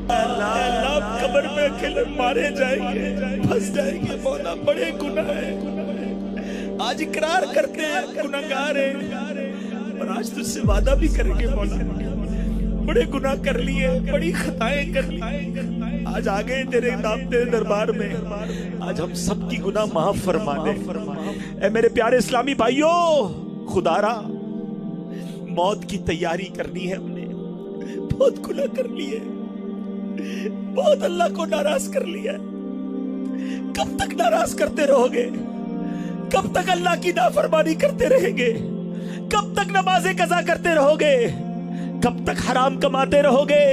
اللہ قبر میں اکیلے مارے جائیں گے، پھنس جائیں گے مولا، بڑے گناہ ہیں، آج اقرار کرتے ہیں گناہگار ہیں، اور آج تجھ سے وعدہ بھی کریں گے مولا، بڑے گناہ کر لیے، بڑی خطائیں کر لی، آج آ گئے تیرے نام تیرے دربار میں، آج ہم سب کی گناہ معاف فرما دے۔ اے میرے پیارے اسلامی بھائیوں، خدا را موت کی تیاری کرنی ہے، ہم نے بہت گناہ کر لیے، بہت اللہ کو ناراض کر لیا، کب تک ناراض کرتے رہو گے؟ کب تک اللہ کی نافرمانی کرتے رہیں گے؟ کب تک نمازیں قضا کرتے رہو گے؟ کب تک حرام کماتے رہو گے؟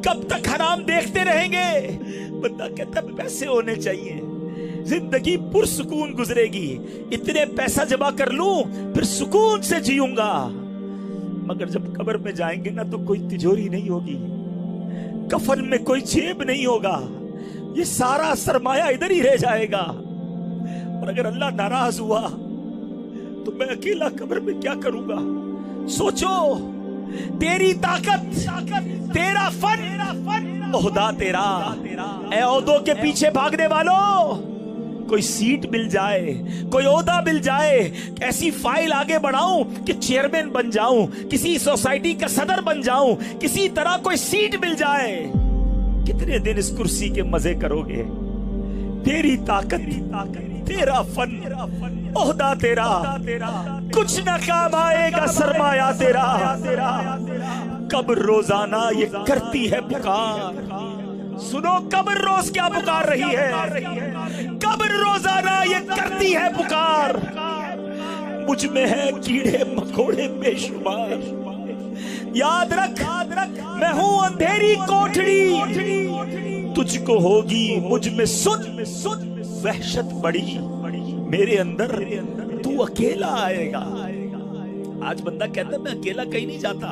کب تک حرام دیکھتے رہیں گے؟ بندہ کہتا ہے پیسے ہونے چاہیے، زندگی پرسکون گزرے گی، اتنے پیسہ جمع کر لوں پھر سکون سے جیوں گا، مگر جب قبر میں جائیں گے نا تو کوئی تجوری نہیں ہوگی، کفن میں کوئی جیب نہیں ہوگا، یہ سارا سرمایہ ادھر ہی رہ جائے گا، اور اگر اللہ ناراض ہوا تو میں اکیلا قبر میں کیا کروں گا؟ سوچو، تیری طاقت، تیرا فن، عہدہ تیرا، اے عہدوں کے پیچھے بھاگنے والوں، کوئی سیٹ مل جائے، کوئی عہدہ مل جائے، ایسی فائل آگے بڑھاؤں کہ چیئرمین بن جاؤں، کسی سوسائٹی کا صدر بن جاؤں، کسی طرح کوئی سیٹ مل جائے، کتنے دن اس کرسی کے مزے کرو گے؟ تیری طاقت، تیرا فن، عہدہ تیرا، کچھ نہ کام آئے گا سرمایہ تیرا، قبر روزانہ یہ کرتی ہے پکار، سنو قبر روز کیا پکار رہی ہے، قبر روزانہ یہ کرتی ہے پکار، مجھ میں ہے کیڑے مکوڑے بے شمار، یاد رکھ میں ہوں اندھیری کوٹھڑی، تجھ کو ہوگی مجھ میں سن وحشت بڑی، میرے اندر تو اکیلا آئے گا۔ آج بندہ کہتا ہے میں اکیلا کہیں نہیں جاتا،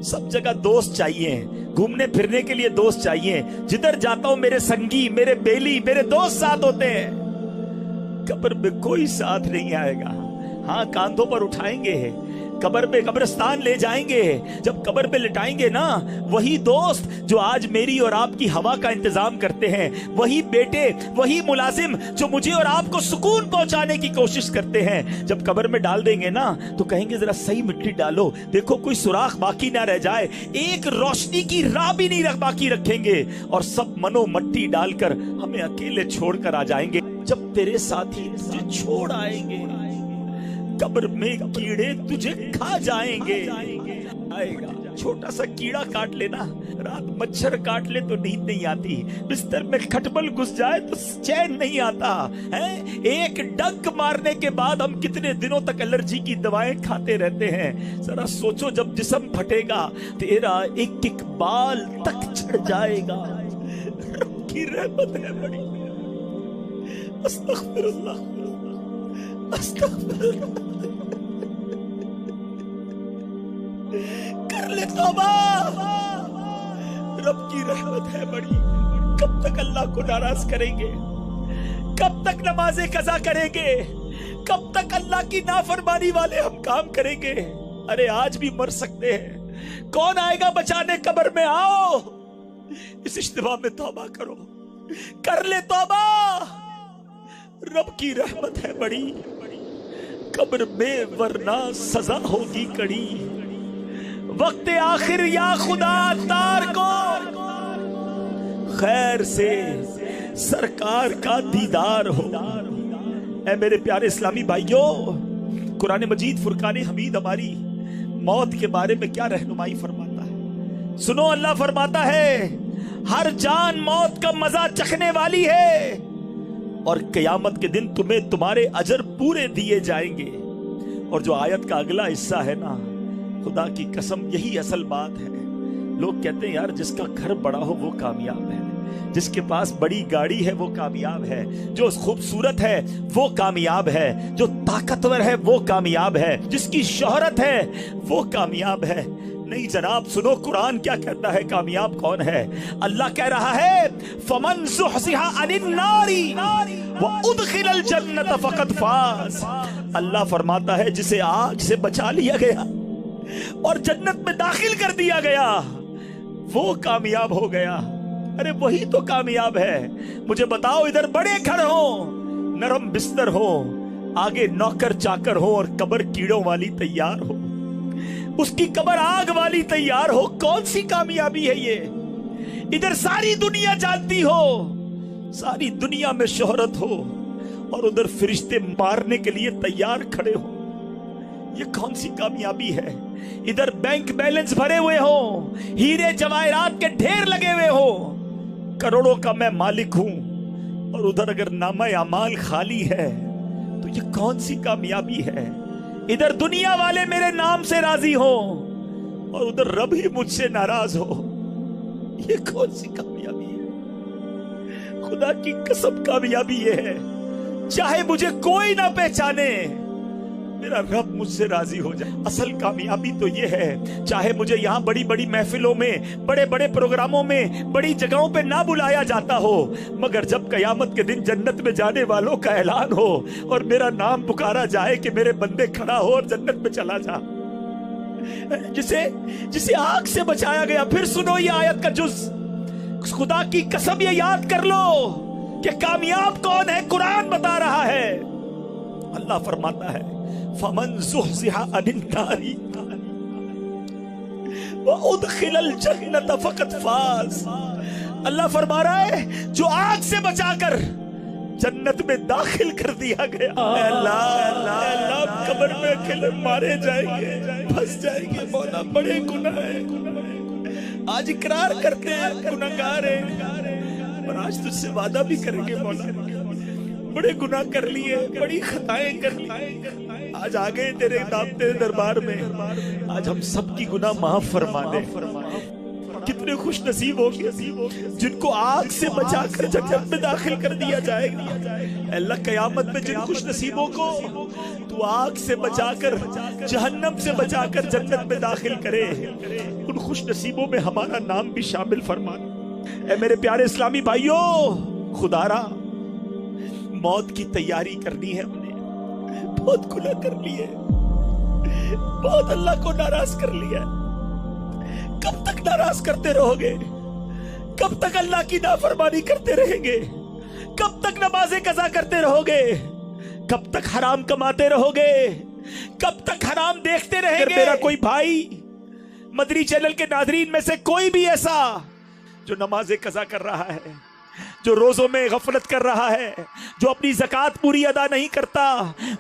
سب جگہ دوست چاہیے، گھومنے پھرنے کے لیے دوست چاہیے، جدھر جاتا ہوں میرے سنگی، میرے بیلی، میرے دوست ساتھ ہوتے ہیں، قبر میں کوئی ساتھ نہیں آئے گا، ہاں کاندھوں پر اٹھائیں گے، قبر میں قبرستان لے جائیں گے، جب قبر پہ لٹائیں گے نا، وہی دوست جو آج میری اور آپ کی ہوا کا انتظام کرتے ہیں، وہی بیٹے، وہی ملازم جو مجھے اور آپ کو سکون پہنچانے کی کوشش کرتے ہیں، جب قبر میں ڈال دیں گے نا تو کہیں گے ذرا صحیح مٹی ڈالو، دیکھو کوئی سوراخ باقی نہ رہ جائے، ایک روشنی کی راہ بھی نہیں باقی رکھیں گے، اور سب منو مٹی ڈال کر ہمیں اکیلے چھوڑ کر آ جائیں گے، جب تیرے ساتھی تجھے چھوڑ آئیں گے، قبر میں کیڑے تجھے کھا جائیں گے، آئے گا چھوٹا سا کیڑا کاٹ لینا، رات مچھر کاٹ لے تو نیند نہیں آتی، بستر میں کھٹمل گھس جائے تو چین نہیں آتا، ایک ڈنک مارنے کے بعد ہم کتنے دنوں تک الرجی کی دوائیں کھاتے رہتے ہیں، ذرا سوچو جب جسم پھٹے گا تیرا ایک ایک بال تک چھڑ جائے گا، رب کی رحمت ہے بڑی، استغفر اللہ، استغفر اللہ، کر لے توبہ، رب کی رحمت ہے بڑی، کب تک اللہ کو ناراض کریں گے؟ کب تک نمازیں قضا کریں گے؟ کب تک اللہ کی نافرمانی والے ہم کام کریں گے؟ ارے آج بھی مر سکتے ہیں، کون آئے گا بچانے؟ قبر میں آؤ، اس اجتماع میں توبہ کرو، کر لے توبہ، رب کی رحمت ہے بڑی، قبر میں ورنہ سزا ہوگی کڑی، وقت آخر یا خدا تار کو خیر سے سرکار کا دیدار ہو۔ اے میرے پیارے اسلامی بھائیوں، قرآن مجید فرقان حمید ہماری موت کے بارے میں کیا رہنمائی فرماتا ہے؟ سنو، اللہ فرماتا ہے ہر جان موت کا مزہ چکھنے والی ہے، اور قیامت کے دن تمہیں تمہارے اجر پورے دیے جائیں گے۔ اور جو آیت کا اگلا حصہ ہے نا، خدا کی قسم یہی اصل بات ہے، لوگ کہتے ہیں یار جس کا گھر بڑا ہو وہ کامیاب ہے، جس کے پاس بڑی گاڑی ہے وہ کامیاب ہے، جو خوبصورت ہے وہ کامیاب ہے، جو طاقتور ہے وہ کامیاب ہے، جس کی شہرت ہے وہ کامیاب ہے۔ نہیں جناب، سنو قرآن کیا کہتا ہے، کامیاب کون ہے؟ اللہ کہہ رہا ہے فَمَنْ زُحْزِحَ عَنِ النَّارِ وَأُدْخِلَ الْجَنَّةَ فَقَدْ فَازَ۔ اللہ فرماتا ہے جسے آگ سے بچا لیا گیا اور جنت میں داخل کر دیا گیا وہ کامیاب ہو گیا۔ ارے وہی تو کامیاب ہے. مجھے بتاؤ ادھر بڑے گھر ہو, نرم بستر ہو, آگے نوکر چاکر ہو اور قبر کیڑوں والی تیار ہو, اس کی قبر آگ والی تیار ہو, کون سی کامیابی ہے یہ؟ ادھر ساری دنیا جانتی ہو, ساری دنیا میں شہرت ہو, اور ادھر فرشتے مارنے کے لیے تیار کھڑے ہو, یہ کون سی کامیابی ہے؟ ادھر بینک بیلنس بھرے ہوئے ہو, ہیرے جواہرات کے ڈھیر لگے ہوئے ہو, کروڑوں کا میں مالک ہوں, اور ادھر اگر نامہ اعمال خالی ہے تو یہ کون سی کامیابی ہے؟ ادھر دنیا والے میرے نام سے راضی ہو اور ادھر رب ہی مجھ سے ناراض ہو, یہ کون سی کامیابی ہے؟ خدا کی قسم کامیابی یہ ہے, چاہے مجھے کوئی نہ پہچانے, میرا رب مجھ سے راضی ہو جائے. اصل کامیابی تو یہ ہے, چاہے مجھے یہاں بڑی بڑی محفلوں میں, بڑے بڑے پروگراموں میں, بڑی جگہوں پہ نہ بلایا جاتا ہو, مگر جب قیامت کے دن جنت میں جانے والوں کا اعلان ہو اور میرا نام پکارا جائے کہ میرے بندے کھڑا ہو اور جنت میں چلا جا, جسے آگ سے بچایا گیا. پھر سنو یہ آیت کا جز, خدا کی قسم یہ یاد کر لو کہ کامیاب کون ہے. قرآن بتا رہا ہے, اللہ فرماتا ہے فَمَنْ زُحْزِحَ عَنِ النَّارِ وَأُدْخِلَ الْجَنَّةَ فَقَدْ فَازَ. اللہ فرما رہا ہے جو آگ سے بچا کر جنت میں داخل کر دیا گیا. اللہ قبر میں اکیلے مارے جائیں گے, پھنس جائیں گے, مولا بڑے گناہ ہیں, آج اقرار کرتے ہیں گناہگار ہیں, اور آج تجھ سے وعدہ بھی کریں گے مولا بڑے گناہ کر لیے, بڑی خطائیں کر لی, آج آگے تیرے دامتے دربار میں, آج ہم سب کی گناہ معاف فرما دے. کتنے خوش نصیب ہوں گے جن کو آگ سے بچا کر جنت میں داخل کر دیا جائے گا. اللہ قیامت میں جن خوش نصیبوں کو تو آگ سے بچا کر, جہنم سے بچا کر جنت میں داخل کرے, ان خوش نصیبوں میں ہمارا نام بھی شامل فرما. اے میرے پیارے اسلامی بھائیوں, خدا را موت کی تیاری کرنی ہے. ہم نے بہت گناہ کر لیے, بہت اللہ کو ناراض کر لیا. کب تک ناراض کرتے رہو گے؟ کب تک اللہ کی نافرمانی کرتے رہیں گے؟ کب تک نمازیں قضا کرتے رہو گے؟ کب تک حرام کماتے رہو گے؟ کب تک حرام دیکھتے رہیں گے؟ میرا کوئی بھائی, مدنی چینل کے ناظرین میں سے کوئی بھی ایسا جو نمازیں قضا کر رہا ہے, جو روزوں میں غفلت کر رہا ہے, جو اپنی زکوٰۃ پوری ادا نہیں کرتا,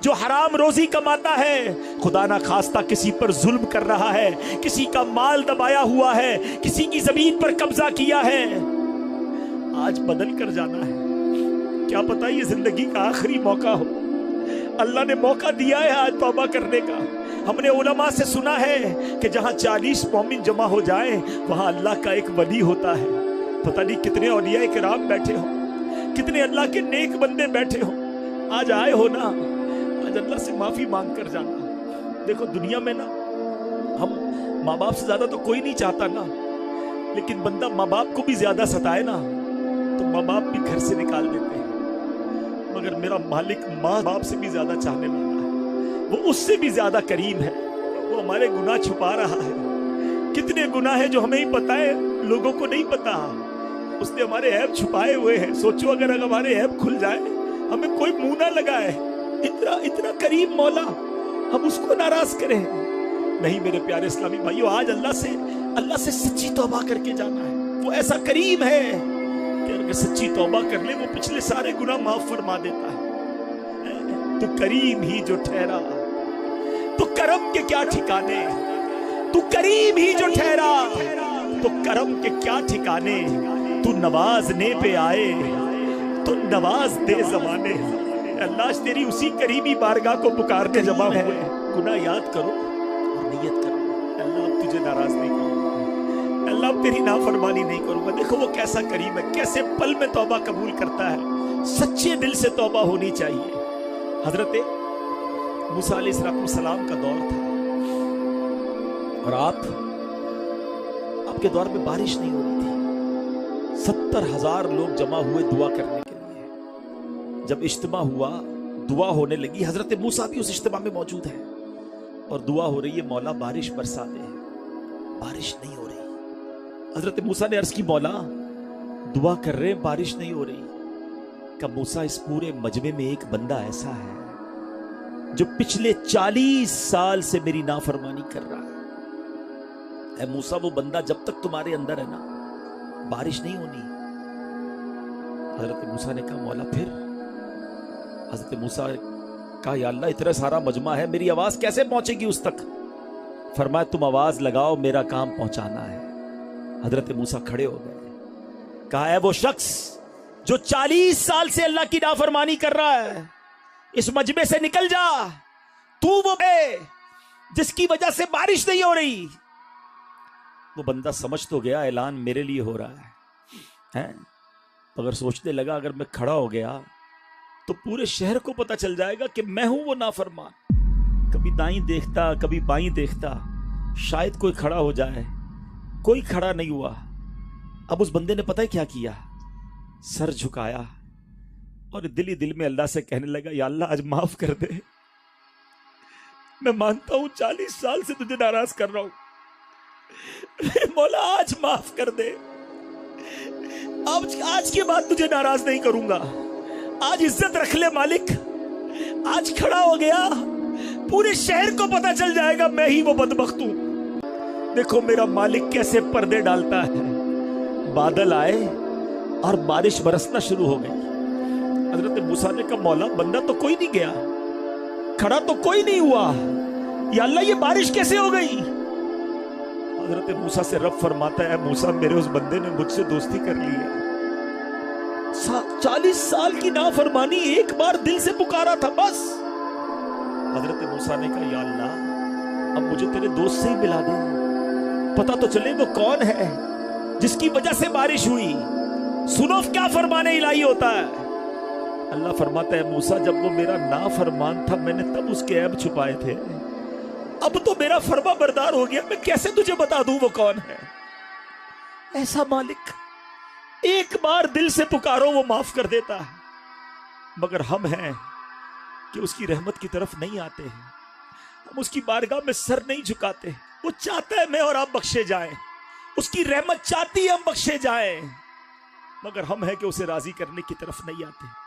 جو حرام روزی کماتا ہے, خدا نہ خواستہ کسی پر ظلم کر رہا ہے, کسی کا مال دبایا ہوا ہے, کسی کی زمین پر قبضہ کیا ہے, آج بدل کر جانا ہے. کیا پتہ یہ زندگی کا آخری موقع ہو. اللہ نے موقع دیا ہے آج توبہ کرنے کا. ہم نے علماء سے سنا ہے کہ جہاں 40 مومن جمع ہو جائیں وہاں اللہ کا ایک ولی ہوتا ہے. پتہ نہیں کتنے اولیاء کرام بیٹھے ہوں, کتنے اللہ کے نیک بندے بیٹھے ہوں. آج آئے ہو نا, آج اللہ سے معافی مانگ کر جانا. دیکھو دنیا میں نا ہم ماں باپ سے زیادہ تو کوئی نہیں چاہتا نا, لیکن بندہ ماں باپ کو بھی زیادہ ستائے نا تو ماں باپ بھی گھر سے نکال دیتے ہیں. مگر میرا مالک ماں باپ سے بھی زیادہ چاہنے والا ہے, وہ اس سے بھی زیادہ کریم ہے, وہ ہمارے گناہ چھپا رہا ہے. کتنے گناہ ہیں جو ہمیں ہی پتہ ہے, لوگوں کو نہیں پتا. اس نے ہمارے عیب چھپائے ہوئے ہیں. سوچو اگر ہمارے عیب کھل جائے, ہمیں کوئی منہ نہ لگائے, اتنا کریم مولا, ہم اس کو ناراض کریں. نہیں میرے پیارے اسلامی بھائیو, آج اللہ سے سچی توبہ کر کے جانا ہے. وہ ایسا کریم ہے کہ اگر سچی توبہ کر لے وہ پچھلے سارے گناہ معاف فرما دیتا ہے. تو کریم ہی جو ٹھہرا, تو کرم کے کیا ٹھکانے. تو کریم ہی جو ٹھہرا, تو کرم کے کیا ٹھکانے. تو نوازنے پہ آئے تو نواز دے زمانے. اللہ تیری اسی قریبی بارگاہ کو پکارنے جمع ہوئے. گناہ یاد کرو اور نیت کرو, اللہ اب تجھے ناراض نہیں کروں گا, اللہ اب تیری نافرمانی نہیں کروں گا. دیکھو وہ کیسا کریم ہے, کیسے پل میں توبہ قبول کرتا ہے. سچے دل سے توبہ ہونی چاہیے. حضرت موسیٰ علیہ السلام کا دور تھا اور آپ کے دور میں بارش نہیں ہو رہی تھی. 70,000 لوگ جمع ہوئے دعا کرنے کے لیے. جب اجتماع ہوا, دعا ہونے لگی, حضرت موسیٰ بھی اس اجتماع میں موجود ہے اور دعا ہو رہی ہے, مولا بارش برسا دے. بارش نہیں ہو رہی. حضرت موسیٰ نے عرض کی, مولا دعا کر رہے ہیں بارش نہیں ہو رہی. کہ موسیٰ اس پورے مجمع میں ایک بندہ ایسا ہے جو پچھلے 40 سال سے میری نافرمانی کر رہا ہے. اے موسیٰ وہ بندہ جب تک تمہارے اندر ہے نا بارش نہیں ہونی. حضرت موسیٰ نے کہا مولا پھر؟ حضرت موسیٰ کہا یا اللہ اتنا سارا مجمع ہے میری آواز کیسے پہنچے گی اس تک؟ فرمایا تم آواز لگاؤ میرا کام پہنچانا ہے. حضرت موسیٰ کھڑے ہو گئے. کہا ہے وہ شخص جو 40 سال سے اللہ کی نافرمانی کر رہا ہے اس مجمع سے نکل جا. تو وہ ہے جس کی وجہ سے بارش نہیں ہو رہی. وہ بندہ سمجھ تو گیا اعلان میرے لیے ہو رہا ہے مگر سوچنے لگا اگر میں کھڑا ہو گیا تو پورے شہر کو پتا چل جائے گا کہ میں ہوں وہ نافرمان. کبھی دائیں دیکھتا کبھی بائیں دیکھتا شاید کوئی کھڑا ہو جائے. کوئی کھڑا نہیں ہوا. اب اس بندے نے پتہ ہے کیا کیا؟ سر جھکایا اور دل ہی دل میں اللہ سے کہنے لگا یا اللہ آج معاف کر دے. میں مانتا ہوں 40 سال سے تجھے ناراض کر رہا ہوں مولا آج معاف کر دے. آج کے بعد تجھے ناراض نہیں کروں گا. آج عزت رکھ لے مالک. آج کھڑا ہو گیا پورے شہر کو پتا چل جائے گا میں ہی وہ بدبخت ہوں. دیکھو میرا مالک کیسے پردے ڈالتا ہے. بادل آئے اور بارش برسنا شروع ہو گئی. حضرت موسیٰ نے کہا مولا بندہ تو کوئی نہیں گیا کھڑا تو کوئی نہیں ہوا یا اللہ یہ بارش کیسے ہو گئی؟ حضرت موسیٰ سے رب فرماتا ہے موسیٰ میرے اس بندے نے مجھ سے دوستی کر لی ہے. 40 سال کی نافرمانی ایک بار دل سے پکارا تھا بس. حضرت موسیٰ نے کہا یا اللہ اب مجھے تیرے دوست سے ہی ملا دے. پتا تو چلے وہ کون ہے جس کی وجہ سے بارش ہوئی. سنو کیا فرمان الہی ہوتا ہے. اللہ فرماتا ہے موسیٰ جب وہ میرا نافرمان تھا میں نے تب اس کے عیب چھپائے تھے. اب تو میرا فرما بردار ہو گیا میں کیسے تجھے بتا دوں وہ کون ہے. ایسا مالک ایک بار دل سے پکارو وہ معاف کر دیتا ہے. مگر ہم ہیں کہ اس کی رحمت کی طرف نہیں آتے ہیں. ہم اس کی بارگاہ میں سر نہیں جھکاتے. وہ چاہتا ہے میں اور آپ بخشے جائیں. اس کی رحمت چاہتی ہے ہم بخشے جائیں. مگر ہم ہیں کہ اسے راضی کرنے کی طرف نہیں آتے.